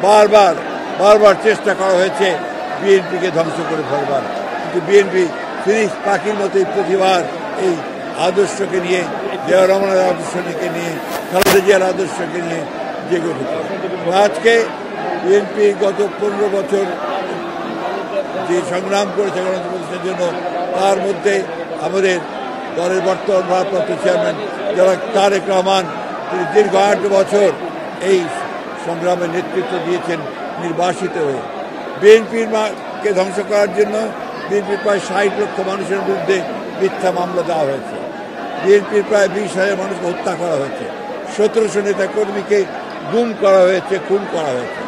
বারবার বারবার চেষ্টা করা হয়েছে বিএনপিকে ধ্বংস করে ফেলবার, কিন্তু বিএনপি ফিনিক্স পাখির মতোই প্রতিবার এই আদর্শকে নিয়ে, জিয়া রহমানের আদর্শকে নিয়ে, খালেদা জিয়ার আদর্শকে নিয়ে জেগে উঠেছে। আজকে বিএনপি গত 15 বছর যে সংগ্রাম করেছে গণতন্ত্রের জন্য, তার মধ্যে আমাদের দলের বর্তমান ভারপ্রাপ্ত চেয়ারম্যান যারা তারেক রহমান, তিনি দীর্ঘ 8 বছর এই সংগ্রামের নেতৃত্ব দিয়েছেন নির্বাসিত হয়ে। বিএনপিকে ধ্বংস করার জন্য বিএনপির প্রায় 60 লক্ষ মানুষের বিরুদ্ধে মিথ্যা মামলা দেওয়া হয়েছে। বিএনপির প্রায় 20,000 মানুষকে হত্যা করা হয়েছে। 1700 নেতা কর্মীকে গুম করা হয়েছে, খুন করা হয়েছে,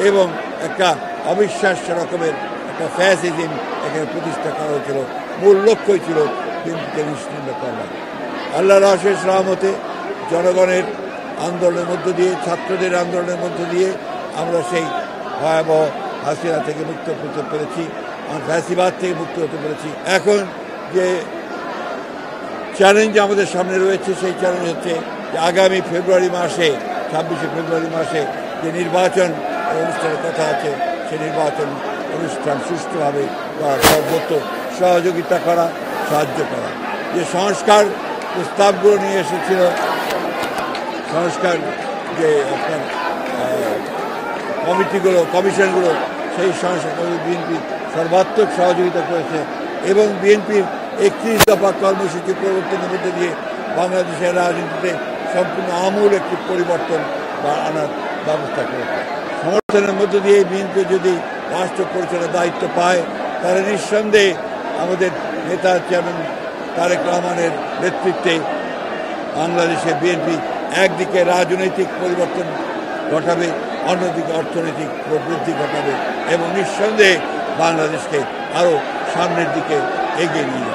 এবং একটা অবিশ্বাস্য রকমের একটা ফ্যাসিজম এখানে প্রতিষ্ঠা করা হয়েছিল। মূল লক্ষ্যই ছিল বিএনপিকে নিশ্চিহ্ন করা। আল্লাহর অশেষ রহমতে জনগণের আন্দোলনের মধ্য দিয়ে, ছাত্রদের আন্দোলনের মধ্য দিয়ে আমরা সেই ভয়াবহ হাসিনা থেকে মুক্ত হতে পেরেছি, ফ্যাসিবাদ থেকে মুক্ত হতে পেরেছি। এখন যে চ্যালেঞ্জ আমাদের সামনে রয়েছে, সেই চ্যালেঞ্জ হচ্ছে যে আগামী ফেব্রুয়ারি মাসে, 26শে ফেব্রুয়ারি মাসে যে নির্বাচন অনুষ্ঠানের কথা আছে, সেই নির্বাচন অনুষ্ঠান সুষ্ঠুভাবে করার সর্বোচ্চ সহযোগিতা করা, সাহায্য করা। যে সংস্কার প্রস্তাবগুলো নিয়ে এসেছিল, সংস্কার যে আপনার কমিটিগুলো, কমিশনগুলো, সেই সংস্কার বিএনপি সর্বাত্মক সহযোগিতা করেছে, এবং বিএনপির 31 দফা কর্মসূচি প্রবর্তনের মধ্যে দিয়ে বাংলাদেশের রাজনীতিতে সম্পূর্ণ আমূল একটি পরিবর্তন আনার ব্যবস্থা করেছে। সমর্থনের মধ্য দিয়ে বিএনপি যদি রাষ্ট্র পরিচালনার দায়িত্ব পায়, তাহলে নিঃসন্দেহে আমাদের নেতা চেয়ারম্যান তারেক রহমানের নেতৃত্বে বাংলাদেশে বিএনপি একদিকে রাজনৈতিক পরিবর্তন ঘটাবে, অন্যদিকে অর্থনৈতিক প্রবৃদ্ধি ঘটাবে, এবং নিঃসন্দেহে বাংলাদেশকে আরও সামনের দিকে এগিয়ে নিয়ে যাবে।